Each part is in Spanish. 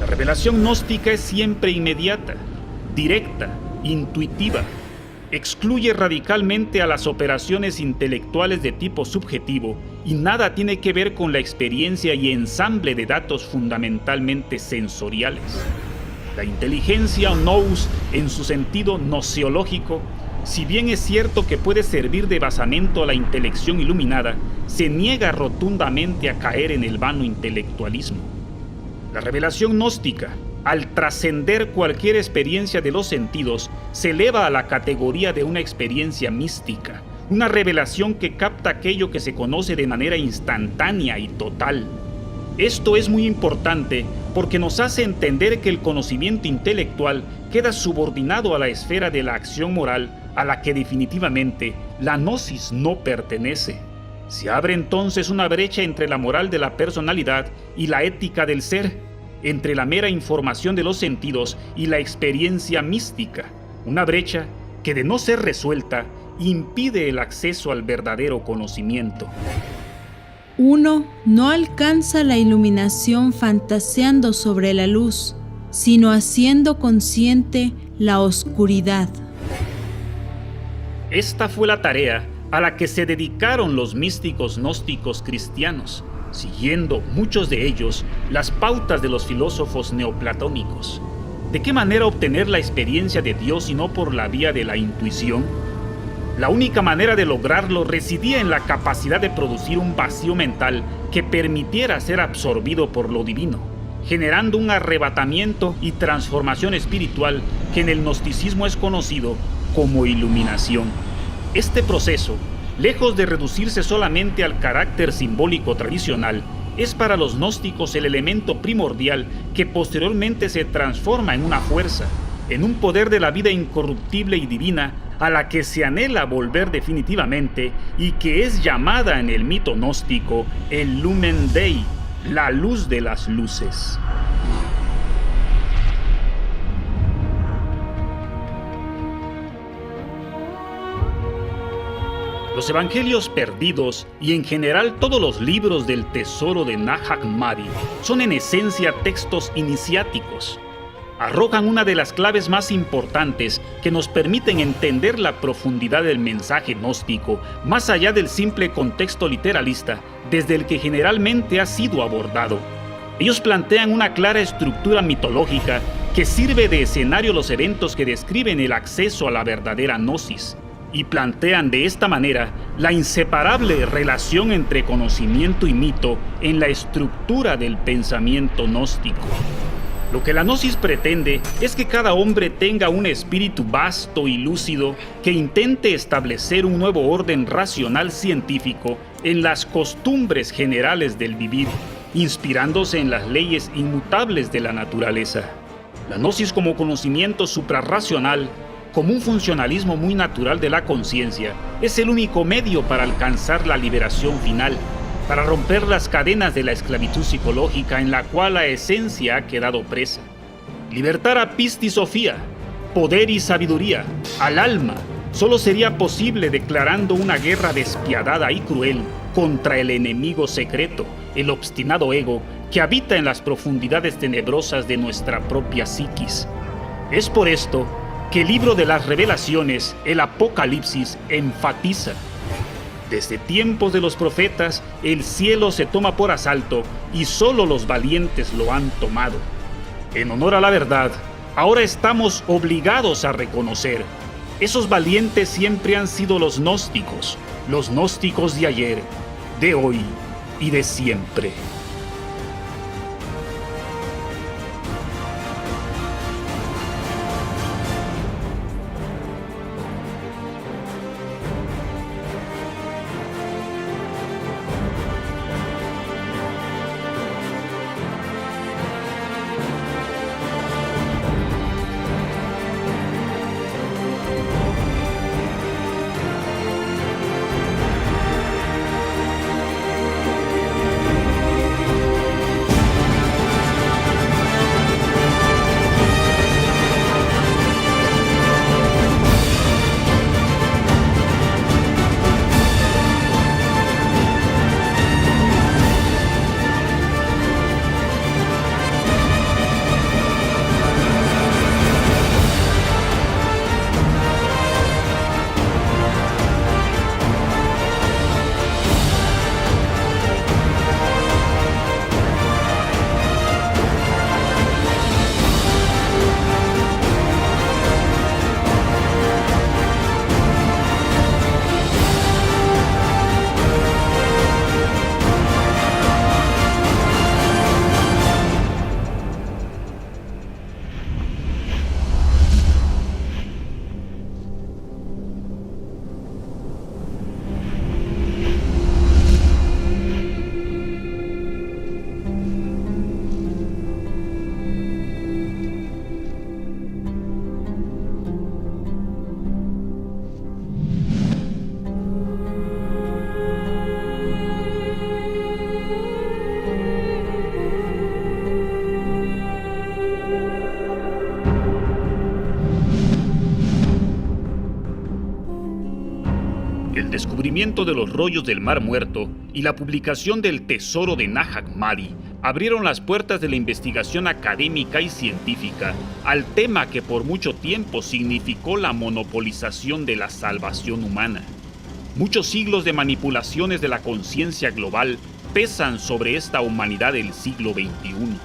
revelación gnóstica es siempre inmediata, directa, intuitiva. Excluye radicalmente a las operaciones intelectuales de tipo subjetivo y nada tiene que ver con la experiencia y ensamble de datos fundamentalmente sensoriales. La inteligencia o nous, en su sentido gnoseológico, si bien es cierto que puede servir de basamento a la intelección iluminada, se niega rotundamente a caer en el vano intelectualismo. La revelación gnóstica, al trascender cualquier experiencia de los sentidos, se eleva a la categoría de una experiencia mística, una revelación que capta aquello que se conoce de manera instantánea y total. Esto es muy importante porque nos hace entender que el conocimiento intelectual queda subordinado a la esfera de la acción moral a la que definitivamente la gnosis no pertenece. Se abre entonces una brecha entre la moral de la personalidad y la ética del ser, entre la mera información de los sentidos y la experiencia mística, una brecha que, de no ser resuelta, impide el acceso al verdadero conocimiento. Uno no alcanza la iluminación fantaseando sobre la luz, sino haciendo consciente la oscuridad. Esta fue la tarea a la que se dedicaron los místicos gnósticos cristianos, siguiendo muchos de ellos las pautas de los filósofos neoplatónicos. ¿De qué manera obtener la experiencia de Dios si no por la vía de la intuición? La única manera de lograrlo residía en la capacidad de producir un vacío mental que permitiera ser absorbido por lo divino, generando un arrebatamiento y transformación espiritual que en el gnosticismo es conocido como iluminación. Este proceso, lejos de reducirse solamente al carácter simbólico tradicional, es para los gnósticos el elemento primordial que posteriormente se transforma en una fuerza, en un poder de la vida incorruptible y divina a la que se anhela volver definitivamente y que es llamada en el mito gnóstico el Lumen Dei, la luz de las luces. Los evangelios perdidos y en general todos los libros del tesoro de Nag Hammadi son en esencia textos iniciáticos. Arrojan una de las claves más importantes que nos permiten entender la profundidad del mensaje gnóstico más allá del simple contexto literalista desde el que generalmente ha sido abordado. Ellos plantean una clara estructura mitológica que sirve de escenario a los eventos que describen el acceso a la verdadera gnosis, y plantean de esta manera la inseparable relación entre conocimiento y mito en la estructura del pensamiento gnóstico. Lo que la gnosis pretende es que cada hombre tenga un espíritu vasto y lúcido que intente establecer un nuevo orden racional científico en las costumbres generales del vivir, inspirándose en las leyes inmutables de la naturaleza. La gnosis como conocimiento suprarracional, como un funcionalismo muy natural de la conciencia, es el único medio para alcanzar la liberación final, para romper las cadenas de la esclavitud psicológica en la cual la esencia ha quedado presa. Libertar a Pistis Sophia, poder y sabiduría, al alma, solo sería posible declarando una guerra despiadada y cruel contra el enemigo secreto, el obstinado ego que habita en las profundidades tenebrosas de nuestra propia psiquis. Es por esto que el libro de las revelaciones, el Apocalipsis, enfatiza: desde tiempos de los profetas, el cielo se toma por asalto y solo los valientes lo han tomado. En honor a la verdad, ahora estamos obligados a reconocer: esos valientes siempre han sido los gnósticos de ayer, de hoy y de siempre. El descubrimiento de los rollos del Mar Muerto y la publicación del Tesoro de Nag Hammadi abrieron las puertas de la investigación académica y científica al tema que por mucho tiempo significó la monopolización de la salvación humana. Muchos siglos de manipulaciones de la conciencia global pesan sobre esta humanidad del siglo XXI.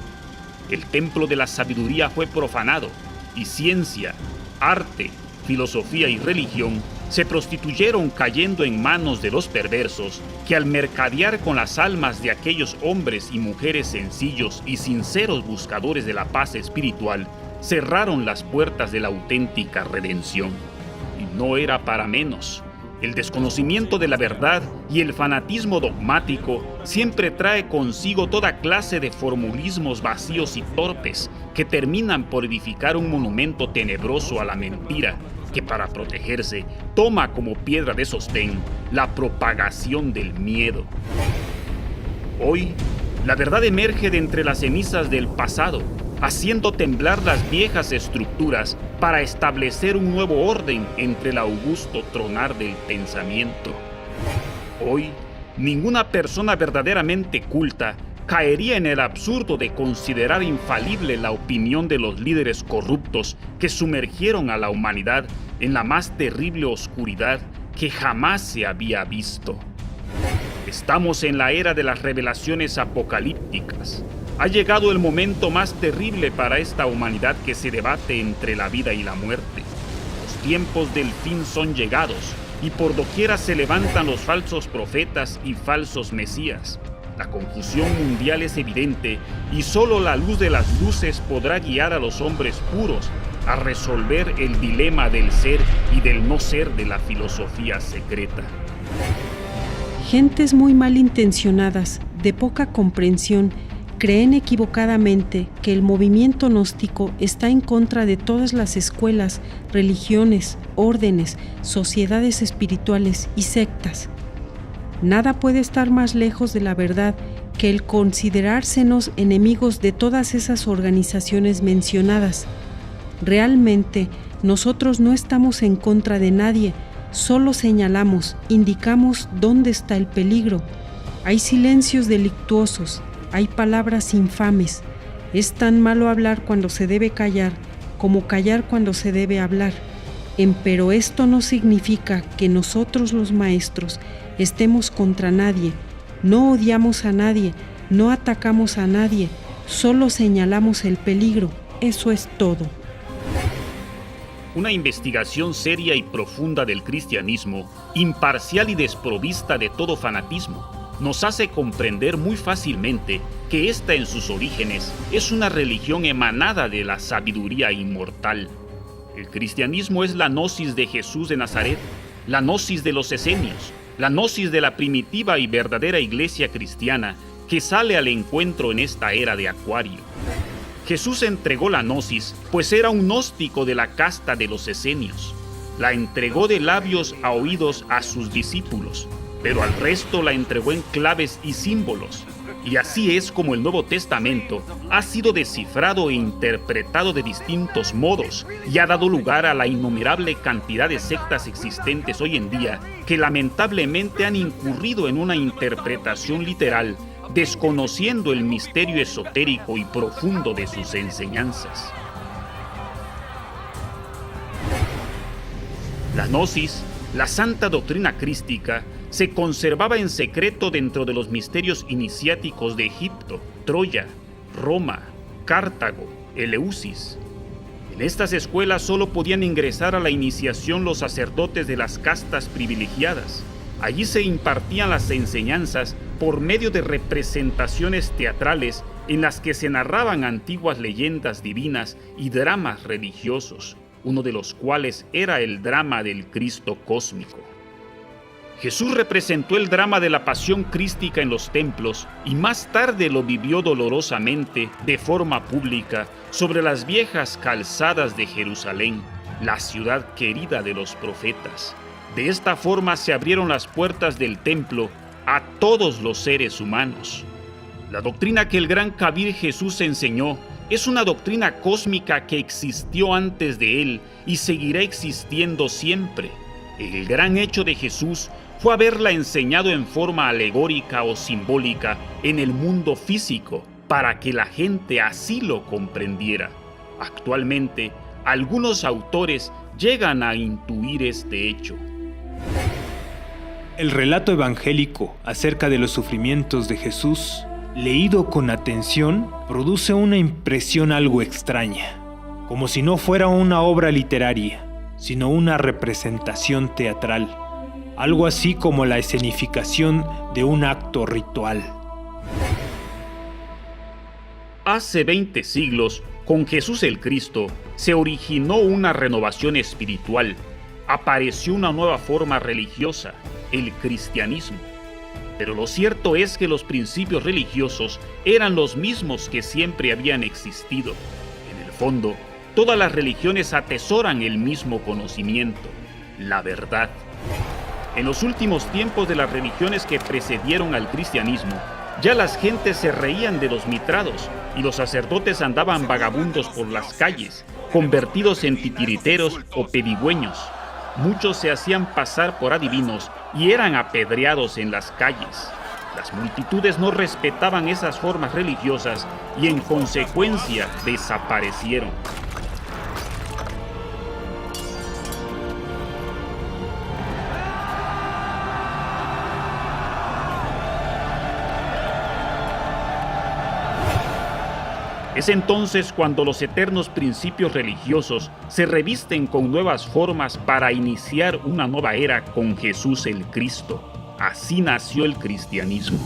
El templo de la sabiduría fue profanado y ciencia, arte, filosofía y religión se prostituyeron cayendo en manos de los perversos que al mercadear con las almas de aquellos hombres y mujeres sencillos y sinceros buscadores de la paz espiritual, cerraron las puertas de la auténtica redención. Y no era para menos. El desconocimiento de la verdad y el fanatismo dogmático siempre trae consigo toda clase de formulismos vacíos y torpes que terminan por edificar un monumento tenebroso a la mentira, que para protegerse toma como piedra de sostén la propagación del miedo. Hoy, la verdad emerge de entre las cenizas del pasado, haciendo temblar las viejas estructuras para establecer un nuevo orden entre el augusto tronar del pensamiento. Hoy, ninguna persona verdaderamente culta caería en el absurdo de considerar infalible la opinión de los líderes corruptos que sumergieron a la humanidad en la más terrible oscuridad que jamás se había visto. Estamos en la era de las revelaciones apocalípticas. Ha llegado el momento más terrible para esta humanidad que se debate entre la vida y la muerte. Los tiempos del fin son llegados y por doquiera se levantan los falsos profetas y falsos mesías. La confusión mundial es evidente y solo la luz de las luces podrá guiar a los hombres puros a resolver el dilema del ser y del no ser de la filosofía secreta. Gentes muy malintencionadas, de poca comprensión, creen equivocadamente que el movimiento gnóstico está en contra de todas las escuelas, religiones, órdenes, sociedades espirituales y sectas. Nada puede estar más lejos de la verdad que el considerársenos enemigos de todas esas organizaciones mencionadas. Realmente, nosotros no estamos en contra de nadie, solo señalamos, indicamos dónde está el peligro. Hay silencios delictuosos, hay palabras infames. Es tan malo hablar cuando se debe callar, como callar cuando se debe hablar. Empero esto no significa que nosotros los maestros estemos contra nadie, no odiamos a nadie, no atacamos a nadie, solo señalamos el peligro, eso es todo. Una investigación seria y profunda del cristianismo, imparcial y desprovista de todo fanatismo, nos hace comprender muy fácilmente que esta en sus orígenes es una religión emanada de la sabiduría inmortal. El cristianismo es la gnosis de Jesús de Nazaret, la gnosis de los esenios, la gnosis de la primitiva y verdadera iglesia cristiana que sale al encuentro en esta era de Acuario. Jesús entregó la gnosis, pues era un gnóstico de la casta de los esenios. La entregó de labios a oídos a sus discípulos, pero al resto la entregó en claves y símbolos. Y así es como el Nuevo Testamento ha sido descifrado e interpretado de distintos modos y ha dado lugar a la innumerable cantidad de sectas existentes hoy en día que lamentablemente han incurrido en una interpretación literal, desconociendo el misterio esotérico y profundo de sus enseñanzas. La gnosis, la santa doctrina crística, se conservaba en secreto dentro de los misterios iniciáticos de Egipto, Troya, Roma, Cartago, Eleusis. En estas escuelas solo podían ingresar a la iniciación los sacerdotes de las castas privilegiadas. Allí se impartían las enseñanzas por medio de representaciones teatrales en las que se narraban antiguas leyendas divinas y dramas religiosos, uno de los cuales era el drama del Cristo cósmico. Jesús representó el drama de la pasión crística en los templos y más tarde lo vivió dolorosamente de forma pública sobre las viejas calzadas de Jerusalén, la ciudad querida de los profetas. De esta forma se abrieron las puertas del templo a todos los seres humanos. La doctrina que el gran Kabir Jesús enseñó es una doctrina cósmica que existió antes de él y seguirá existiendo siempre. El gran hecho de Jesús fue haberla enseñado en forma alegórica o simbólica en el mundo físico para que la gente así lo comprendiera. Actualmente, algunos autores llegan a intuir este hecho. El relato evangélico acerca de los sufrimientos de Jesús, leído con atención, produce una impresión algo extraña, como si no fuera una obra literaria, sino una representación teatral, algo así como la escenificación de un acto ritual. Hace 20 siglos, con Jesús el Cristo, se originó una renovación espiritual. Apareció una nueva forma religiosa, el cristianismo. Pero lo cierto es que los principios religiosos eran los mismos que siempre habían existido. En el fondo, todas las religiones atesoran el mismo conocimiento, la verdad. En los últimos tiempos de las religiones que precedieron al cristianismo, ya las gentes se reían de los mitrados y los sacerdotes andaban vagabundos por las calles, convertidos en titiriteros o pedigüeños. Muchos se hacían pasar por adivinos y eran apedreados en las calles. Las multitudes no respetaban esas formas religiosas y en consecuencia desaparecieron. Es entonces cuando los eternos principios religiosos se revisten con nuevas formas para iniciar una nueva era con Jesús el Cristo. Así nació el cristianismo.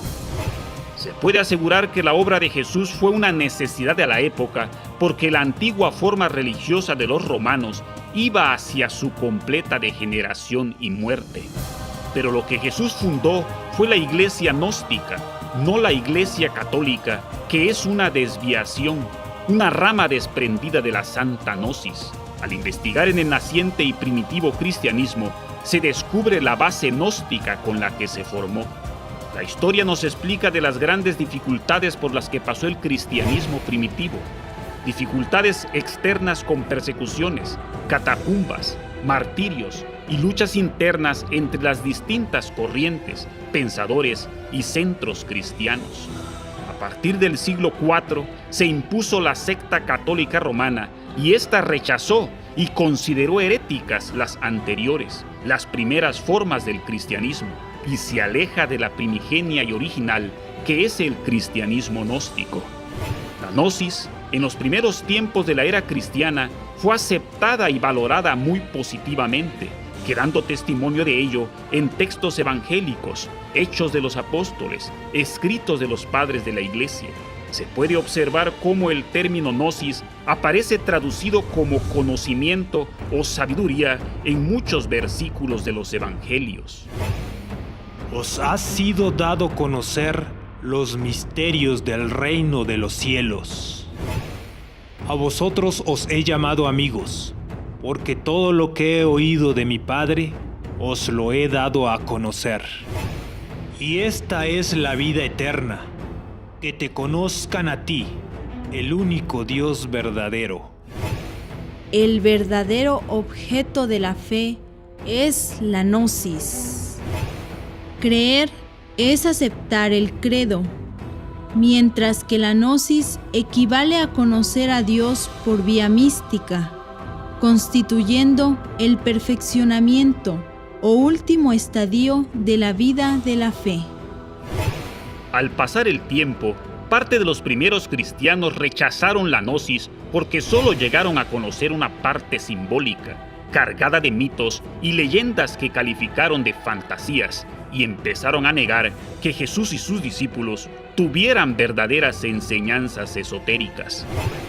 Se puede asegurar que la obra de Jesús fue una necesidad de la época porque la antigua forma religiosa de los romanos iba hacia su completa degeneración y muerte. Pero lo que Jesús fundó fue la iglesia gnóstica, no la iglesia católica, que es una desviación, una rama desprendida de la santa gnosis. Al investigar en el naciente y primitivo cristianismo, se descubre la base gnóstica con la que se formó. La historia nos explica de las grandes dificultades por las que pasó el cristianismo primitivo. Dificultades externas con persecuciones, catacumbas, martirios y luchas internas entre las distintas corrientes, pensadores y centros cristianos. A partir del siglo IV se impuso la secta católica romana y ésta rechazó y consideró heréticas las anteriores, las primeras formas del cristianismo, y se aleja de la primigenia y original que es el cristianismo gnóstico. La gnosis, en los primeros tiempos de la era cristiana, fue aceptada y valorada muy positivamente, quedando testimonio de ello en textos evangélicos, hechos de los apóstoles, escritos de los padres de la iglesia. Se puede observar cómo el término gnosis aparece traducido como conocimiento o sabiduría en muchos versículos de los evangelios. Os ha sido dado conocer los misterios del reino de los cielos. A vosotros os he llamado amigos, porque todo lo que he oído de mi Padre os lo he dado a conocer. Y esta es la vida eterna, que te conozcan a ti, el único Dios verdadero. El verdadero objeto de la fe es la gnosis. Creer es aceptar el credo, mientras que la gnosis equivale a conocer a Dios por vía mística, constituyendo el perfeccionamiento o último estadio de la vida de la fe. Al pasar el tiempo, parte de los primeros cristianos rechazaron la gnosis porque solo llegaron a conocer una parte simbólica, cargada de mitos y leyendas que calificaron de fantasías, y empezaron a negar que Jesús y sus discípulos tuvieran verdaderas enseñanzas esotéricas.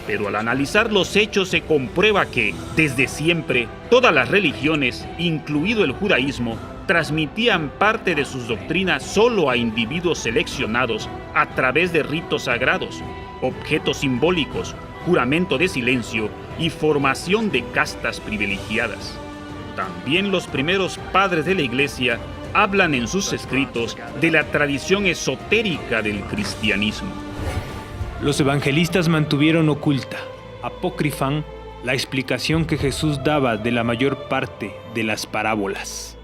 Pero al analizar los hechos se comprueba que, desde siempre, todas las religiones, incluido el judaísmo, transmitían parte de sus doctrinas solo a individuos seleccionados a través de ritos sagrados, objetos simbólicos, juramento de silencio y formación de castas privilegiadas. También los primeros padres de la Iglesia hablan en sus escritos de la tradición esotérica del cristianismo. Los evangelistas mantuvieron oculta, apócrifan, la explicación que Jesús daba de la mayor parte de las parábolas.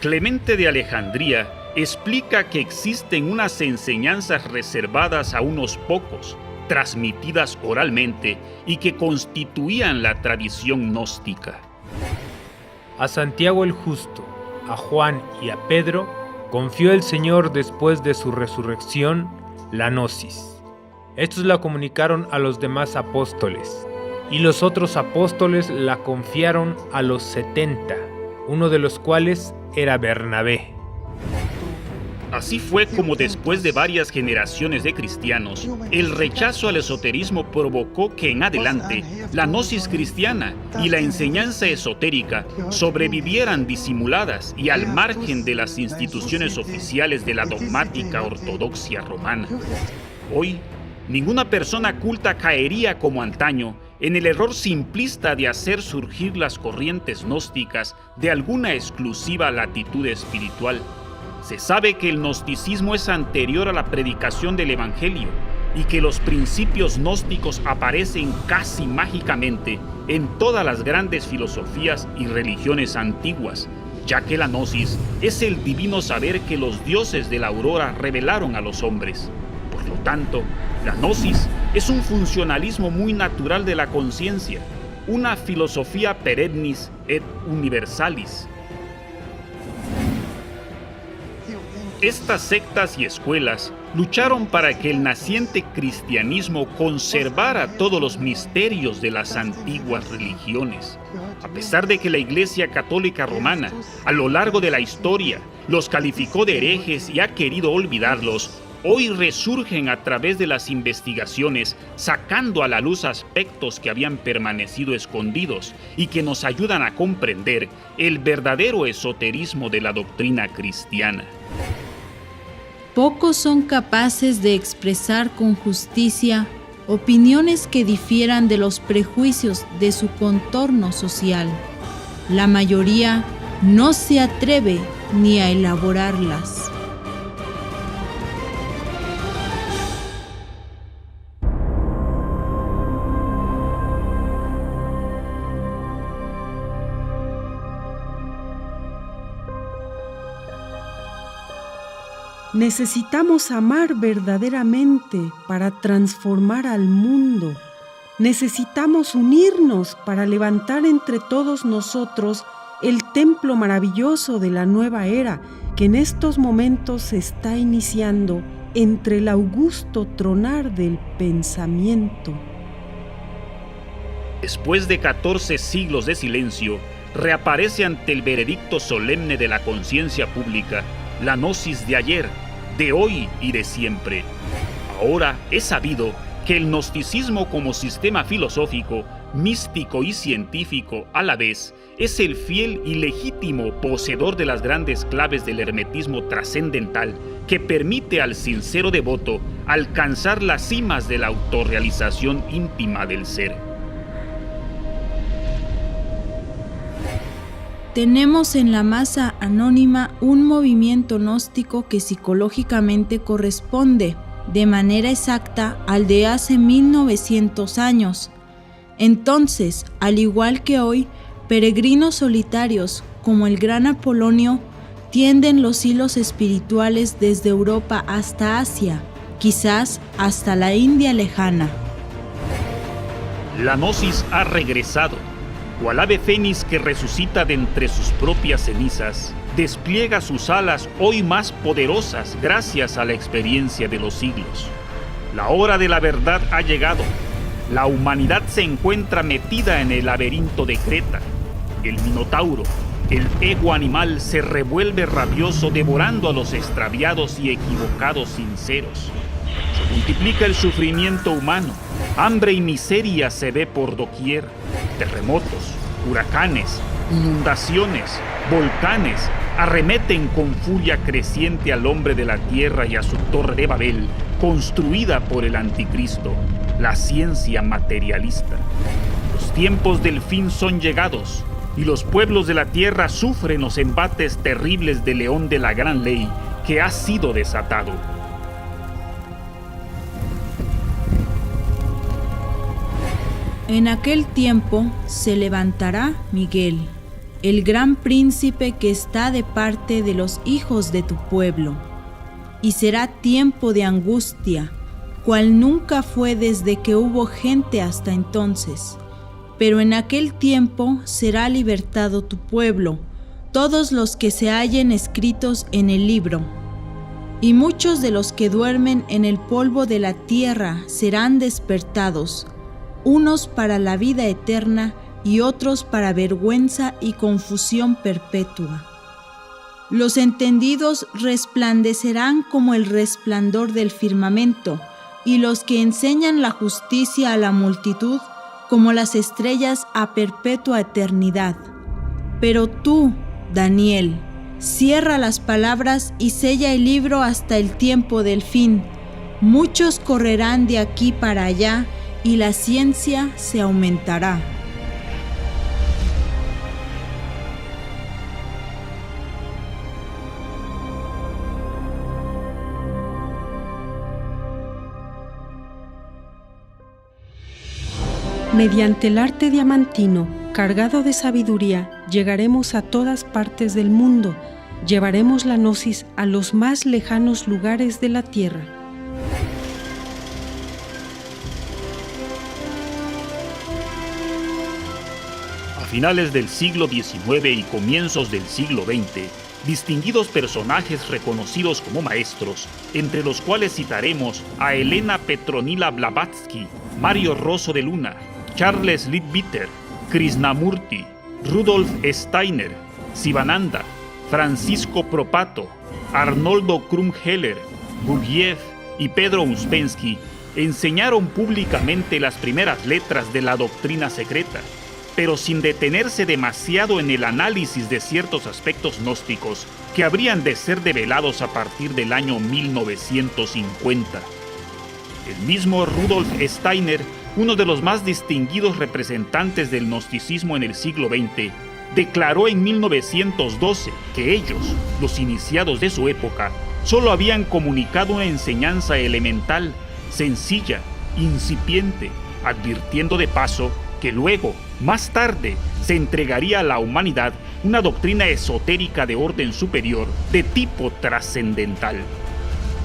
Clemente de Alejandría explica que existen unas enseñanzas reservadas a unos pocos, transmitidas oralmente y que constituían la tradición gnóstica. A Santiago el Justo, a Juan y a Pedro confió el Señor después de su resurrección la gnosis. Estos la comunicaron a los demás apóstoles, y los otros apóstoles la confiaron a los 70, uno de los cuales era Bernabé. Así fue como después de varias generaciones de cristianos, el rechazo al esoterismo provocó que en adelante la gnosis cristiana y la enseñanza esotérica sobrevivieran disimuladas y al margen de las instituciones oficiales de la dogmática ortodoxia romana. Hoy, ninguna persona culta caería como antaño en el error simplista de hacer surgir las corrientes gnósticas de alguna exclusiva latitud espiritual. Se sabe que el gnosticismo es anterior a la predicación del Evangelio y que los principios gnósticos aparecen casi mágicamente en todas las grandes filosofías y religiones antiguas, ya que la gnosis es el divino saber que los dioses de la aurora revelaron a los hombres. Por lo tanto, la gnosis es un funcionalismo muy natural de la conciencia, una filosofía perennis et universalis. Estas sectas y escuelas lucharon para que el naciente cristianismo conservara todos los misterios de las antiguas religiones. A pesar de que la Iglesia Católica Romana, a lo largo de la historia, los calificó de herejes y ha querido olvidarlos, hoy resurgen a través de las investigaciones, sacando a la luz aspectos que habían permanecido escondidos y que nos ayudan a comprender el verdadero esoterismo de la doctrina cristiana. Pocos son capaces de expresar con justicia opiniones que difieran de los prejuicios de su contorno social. La mayoría no se atreve ni a elaborarlas. Necesitamos amar verdaderamente para transformar al mundo. Necesitamos unirnos para levantar entre todos nosotros el templo maravilloso de la nueva era que en estos momentos se está iniciando entre el augusto tronar del pensamiento. Después de 14 siglos de silencio, reaparece ante el veredicto solemne de la conciencia pública la gnosis de ayer, de hoy y de siempre. Ahora es sabido que el gnosticismo como sistema filosófico, místico y científico a la vez, es el fiel y legítimo poseedor de las grandes claves del hermetismo trascendental que permite al sincero devoto alcanzar las cimas de la autorrealización íntima del ser. Tenemos en la masa anónima un movimiento gnóstico que psicológicamente corresponde de manera exacta al de hace 1900 años. Entonces, al igual que hoy, peregrinos solitarios como el gran Apolonio tienden los hilos espirituales desde Europa hasta Asia, quizás hasta la India lejana. La gnosis ha regresado. Cual ave fénix que resucita de entre sus propias cenizas, despliega sus alas hoy más poderosas gracias a la experiencia de los siglos. La hora de la verdad ha llegado. La humanidad se encuentra metida en el laberinto de Creta. El minotauro, el ego animal, se revuelve rabioso devorando a los extraviados y equivocados sinceros. Se multiplica el sufrimiento humano. Hambre y miseria se ve por doquier. Terremotos, huracanes, inundaciones, volcanes arremeten con furia creciente al hombre de la tierra y a su torre de Babel, construida por el anticristo, la ciencia materialista. Los tiempos del fin son llegados, y los pueblos de la tierra sufren los embates terribles del león de la gran ley que ha sido desatado. En aquel tiempo se levantará Miguel, el gran príncipe que está de parte de los hijos de tu pueblo. Y será tiempo de angustia, cual nunca fue desde que hubo gente hasta entonces. Pero en aquel tiempo será libertado tu pueblo, todos los que se hallen escritos en el libro. Y muchos de los que duermen en el polvo de la tierra serán despertados, unos para la vida eterna y otros para vergüenza y confusión perpetua. Los entendidos resplandecerán como el resplandor del firmamento, y los que enseñan la justicia a la multitud como las estrellas a perpetua eternidad. Pero tú, Daniel, cierra las palabras y sella el libro hasta el tiempo del fin. Muchos correrán de aquí para allá, y la ciencia se aumentará. Mediante el arte diamantino, cargado de sabiduría, llegaremos a todas partes del mundo, llevaremos la gnosis a los más lejanos lugares de la tierra. A finales del siglo XIX y comienzos del siglo XX, distinguidos personajes reconocidos como maestros, entre los cuales citaremos a Elena Petronila Blavatsky, Mario Rosso de Luna, Charles Leadbeater, Krishnamurti, Rudolf Steiner, Sivananda, Francisco Propato, Arnoldo Krumheller, Gurdjieff y Pedro Uspensky, enseñaron públicamente las primeras letras de la doctrina secreta, pero sin detenerse demasiado en el análisis de ciertos aspectos gnósticos que habrían de ser develados a partir del año 1950. El mismo Rudolf Steiner, uno de los más distinguidos representantes del gnosticismo en el siglo XX, declaró en 1912 que ellos, los iniciados de su época, solo habían comunicado una enseñanza elemental, sencilla, incipiente, advirtiendo de paso que luego, más tarde, se entregaría a la humanidad una doctrina esotérica de orden superior, de tipo trascendental.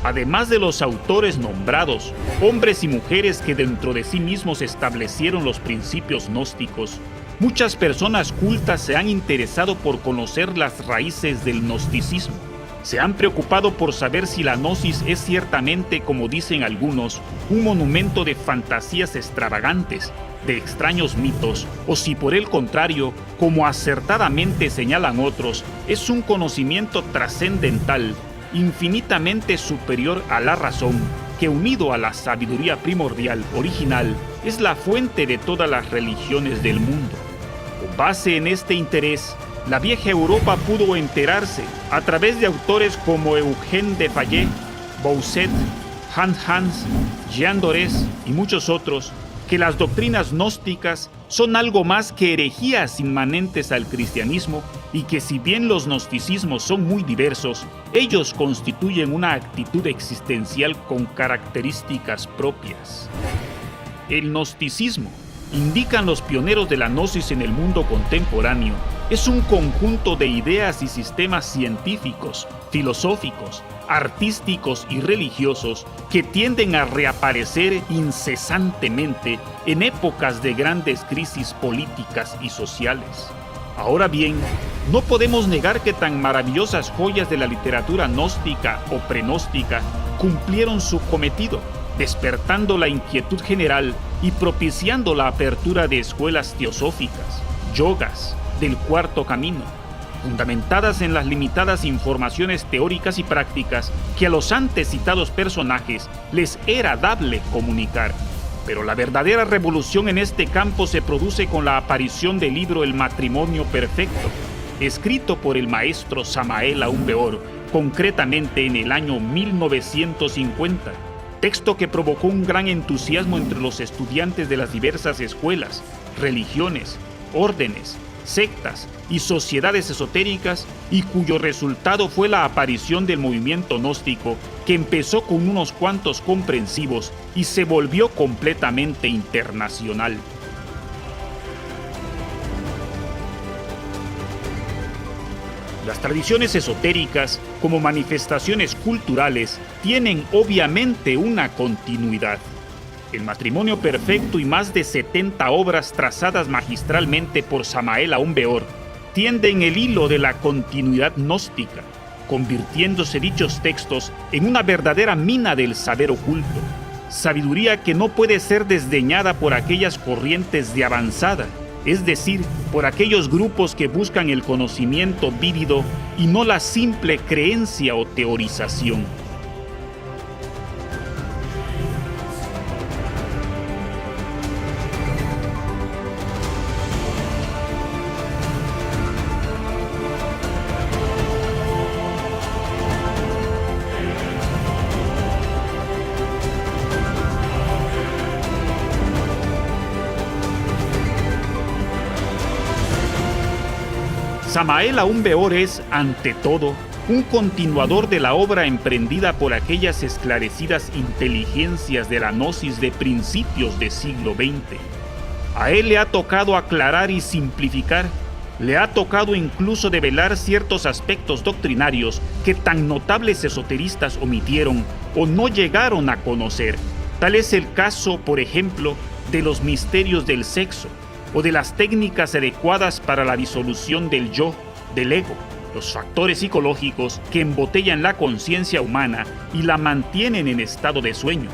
Además de los autores nombrados, hombres y mujeres que dentro de sí mismos establecieron los principios gnósticos, muchas personas cultas se han interesado por conocer las raíces del gnosticismo. Se han preocupado por saber si la gnosis es ciertamente, como dicen algunos, un monumento de fantasías extravagantes, de extraños mitos, o si por el contrario, como acertadamente señalan otros, es un conocimiento trascendental, infinitamente superior a la razón, que unido a la sabiduría primordial, original, es la fuente de todas las religiones del mundo. Con base en este interés, la vieja Europa pudo enterarse, a través de autores como Eugène de Fallet, Bossuet, Hans, Jean Dorés y muchos otros, que las doctrinas gnósticas son algo más que herejías inmanentes al cristianismo y que si bien los gnosticismos son muy diversos, ellos constituyen una actitud existencial con características propias. El gnosticismo, indican los pioneros de la gnosis en el mundo contemporáneo, es un conjunto de ideas y sistemas científicos, filosóficos, artísticos y religiosos que tienden a reaparecer incesantemente en épocas de grandes crisis políticas y sociales. Ahora bien, no podemos negar que tan maravillosas joyas de la literatura gnóstica o prenóstica cumplieron su cometido, despertando la inquietud general y propiciando la apertura de escuelas teosóficas, yogas, del cuarto camino, fundamentadas en las limitadas informaciones teóricas y prácticas que a los antes citados personajes les era dable comunicar. Pero la verdadera revolución en este campo se produce con la aparición del libro El matrimonio perfecto, escrito por el maestro Samael Aumbeor, concretamente en el año 1950, texto que provocó un gran entusiasmo entre los estudiantes de las diversas escuelas, religiones, órdenes, sectas y sociedades esotéricas, y cuyo resultado fue la aparición del movimiento gnóstico, que empezó con unos cuantos comprensivos y se volvió completamente internacional. Las tradiciones esotéricas, como manifestaciones culturales, tienen obviamente una continuidad. El matrimonio perfecto y más de 70 obras trazadas magistralmente por Samael Aun Weor tienden el hilo de la continuidad gnóstica, convirtiéndose dichos textos en una verdadera mina del saber oculto, sabiduría que no puede ser desdeñada por aquellas corrientes de avanzada, es decir, por aquellos grupos que buscan el conocimiento vívido y no la simple creencia o teorización. Samael Aun Weor es, ante todo, un continuador de la obra emprendida por aquellas esclarecidas inteligencias de la gnosis de principios del siglo XX. A él le ha tocado aclarar y simplificar, le ha tocado incluso develar ciertos aspectos doctrinarios que tan notables esoteristas omitieron o no llegaron a conocer. Tal es el caso, por ejemplo, de los misterios del sexo, o de las técnicas adecuadas para la disolución del yo, del ego, los factores psicológicos que embotellan la conciencia humana y la mantienen en estado de sueño,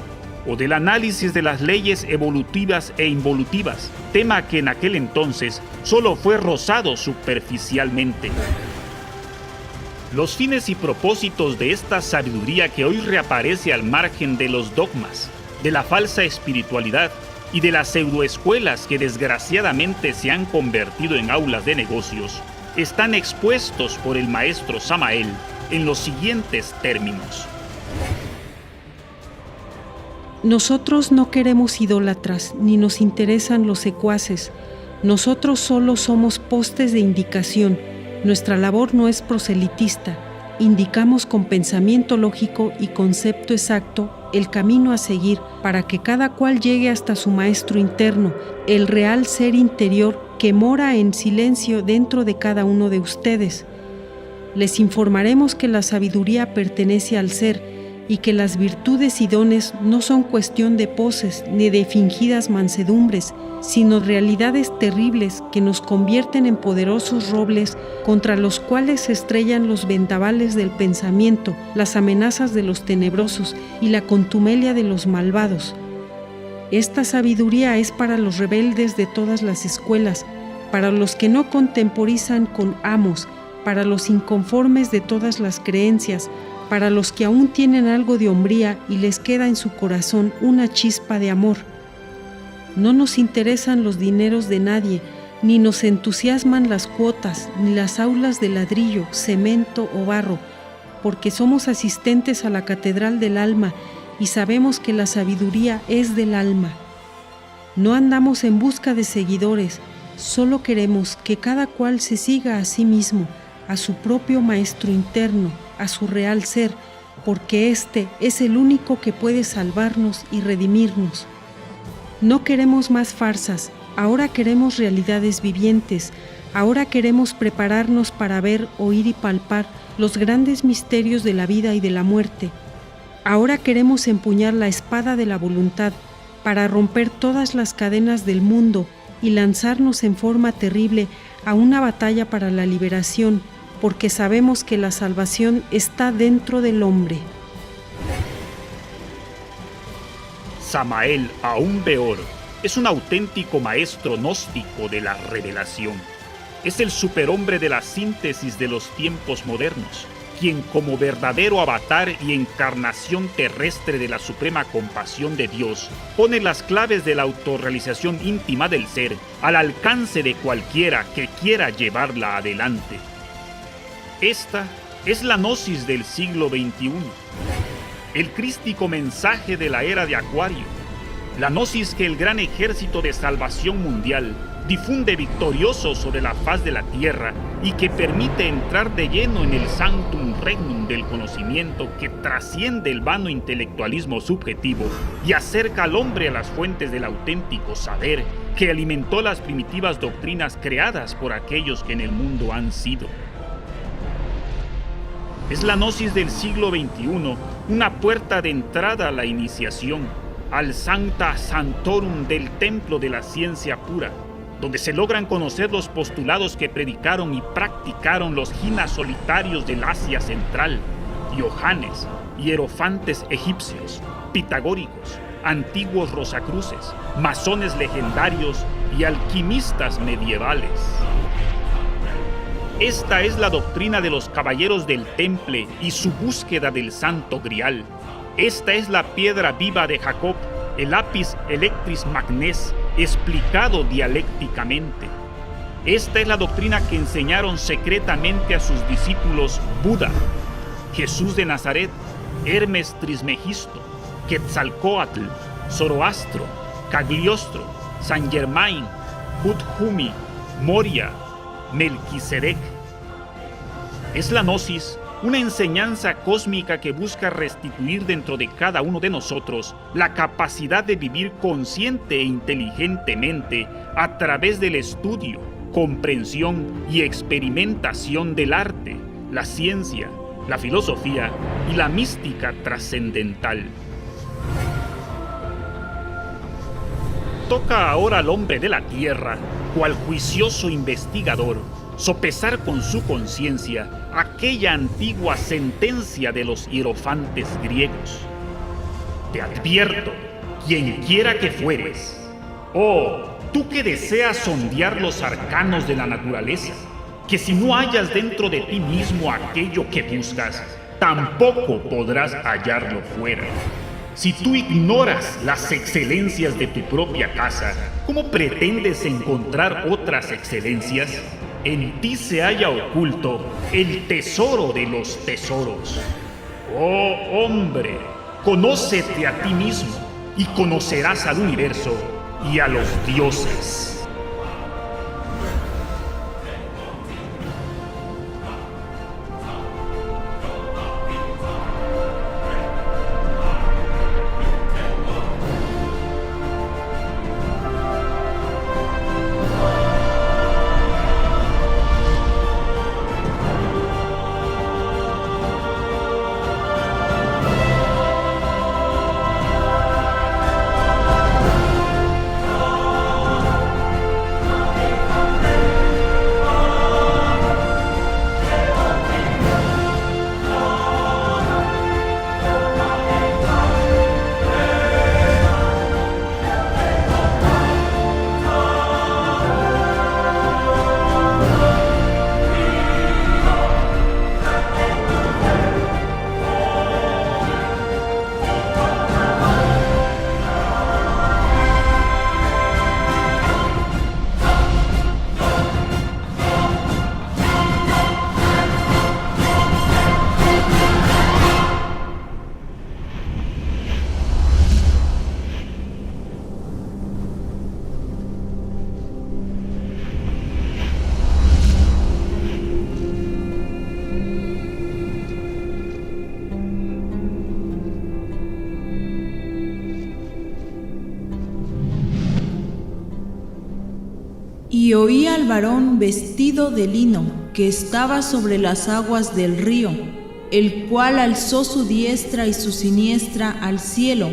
o del análisis de las leyes evolutivas e involutivas, tema que en aquel entonces solo fue rozado superficialmente. Los fines y propósitos de esta sabiduría que hoy reaparece al margen de los dogmas, de la falsa espiritualidad, y de las pseudoescuelas que desgraciadamente se han convertido en aulas de negocios, están expuestos por el maestro Samael en los siguientes términos. Nosotros no queremos idólatras, ni nos interesan los secuaces. Nosotros solo somos postes de indicación. Nuestra labor no es proselitista. Indicamos con pensamiento lógico y concepto exacto el camino a seguir para que cada cual llegue hasta su maestro interno, el real ser interior que mora en silencio dentro de cada uno de ustedes. Les informaremos que la sabiduría pertenece al ser y que las virtudes y dones no son cuestión de poses ni de fingidas mansedumbres, sino realidades terribles que nos convierten en poderosos robles contra los cuales se estrellan los vendavales del pensamiento, las amenazas de los tenebrosos y la contumelia de los malvados. Esta sabiduría es para los rebeldes de todas las escuelas, para los que no contemporizan con amos, para los inconformes de todas las creencias, para los que aún tienen algo de hombría y les queda en su corazón una chispa de amor. No nos interesan los dineros de nadie, ni nos entusiasman las cuotas, ni las aulas de ladrillo, cemento o barro, porque somos asistentes a la catedral del alma y sabemos que la sabiduría es del alma. No andamos en busca de seguidores, solo queremos que cada cual se siga a sí mismo, a su propio maestro interno, a su real ser, porque éste es el único que puede salvarnos y redimirnos. No queremos más farsas, ahora queremos realidades vivientes, ahora queremos prepararnos para ver, oír y palpar los grandes misterios de la vida y de la muerte. Ahora queremos empuñar la espada de la voluntad para romper todas las cadenas del mundo y lanzarnos en forma terrible a una batalla para la liberación, porque sabemos que la salvación está dentro del hombre. Samael Aun Weor es un auténtico maestro gnóstico de la revelación. Es el superhombre de la síntesis de los tiempos modernos, quien como verdadero avatar y encarnación terrestre de la suprema compasión de Dios, pone las claves de la autorrealización íntima del ser al alcance de cualquiera que quiera llevarla adelante. Esta es la gnosis del siglo XXI, el crístico mensaje de la era de Acuario, la gnosis que el gran ejército de salvación mundial difunde victorioso sobre la faz de la tierra y que permite entrar de lleno en el sanctum regnum del conocimiento que trasciende el vano intelectualismo subjetivo y acerca al hombre a las fuentes del auténtico saber que alimentó las primitivas doctrinas creadas por aquellos que en el mundo han sido. Es la gnosis del siglo XXI, una puerta de entrada a la iniciación, al Sancta Sanctorum del templo de la ciencia pura, donde se logran conocer los postulados que predicaron y practicaron los jinas solitarios del Asia Central, Diogenes, hierofantes egipcios, pitagóricos, antiguos rosacruces, masones legendarios y alquimistas medievales. Esta es la doctrina de los caballeros del Temple y su búsqueda del Santo Grial. Esta es la piedra viva de Jacob, el apis electris magnes, explicado dialécticamente. Esta es la doctrina que enseñaron secretamente a sus discípulos Buda, Jesús de Nazaret, Hermes Trismegisto, Quetzalcóatl, Zoroastro, Cagliostro, San Germain, Hut-Humi, Moria, Melquisedec. Es la gnosis, una enseñanza cósmica que busca restituir dentro de cada uno de nosotros la capacidad de vivir consciente e inteligentemente a través del estudio, comprensión y experimentación del arte, la ciencia, la filosofía y la mística trascendental. Toca ahora al hombre de la tierra, cual juicioso investigador, sopesar con su conciencia aquella antigua sentencia de los hierofantes griegos. Te advierto, quien quiera que fueres, oh, tú que deseas sondear los arcanos de la naturaleza, que si no hallas dentro de ti mismo aquello que buscas, tampoco podrás hallarlo fuera. Si tú ignoras las excelencias de tu propia casa, ¿cómo pretendes encontrar otras excelencias? En ti se halla oculto el tesoro de los tesoros. Oh hombre, conócete a ti mismo y conocerás al universo y a los dioses. Y oí al varón vestido de lino, que estaba sobre las aguas del río, el cual alzó su diestra y su siniestra al cielo,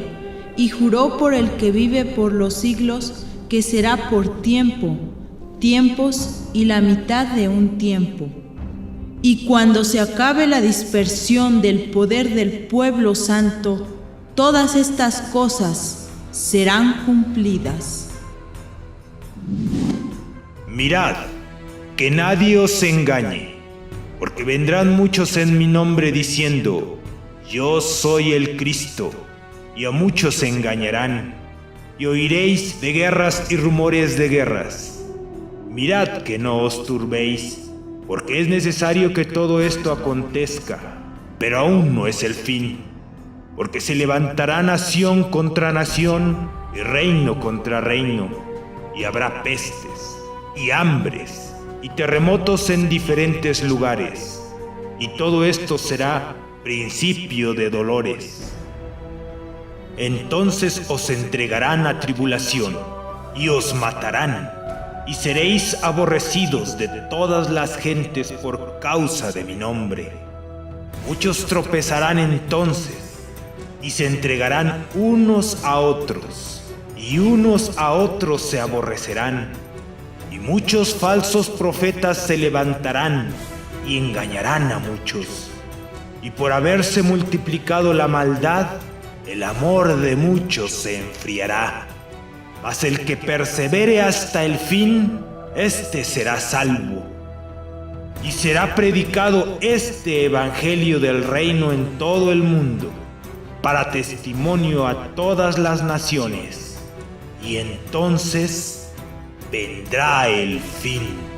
y juró por el que vive por los siglos, que será por tiempo, tiempos y la mitad de un tiempo. Y cuando se acabe la dispersión del poder del pueblo santo, todas estas cosas serán cumplidas. Mirad, que nadie os engañe, porque vendrán muchos en mi nombre diciendo, yo soy el Cristo, y a muchos se engañarán, y oiréis de guerras y rumores de guerras. Mirad que no os turbéis, porque es necesario que todo esto acontezca, pero aún no es el fin, porque se levantará nación contra nación y reino contra reino, y habrá pestes y hambres y terremotos en diferentes lugares, y todo esto será principio de dolores. Entonces os entregarán a tribulación y os matarán, y seréis aborrecidos de todas las gentes por causa de mi nombre. Muchos tropezarán entonces y se entregarán unos a otros, y unos a otros se aborrecerán, y muchos falsos profetas se levantarán y engañarán a muchos. Y por haberse multiplicado la maldad, el amor de muchos se enfriará. Mas el que persevere hasta el fin, éste será salvo. Y será predicado este evangelio del reino en todo el mundo, para testimonio a todas las naciones. Y entonces vendrá el fin.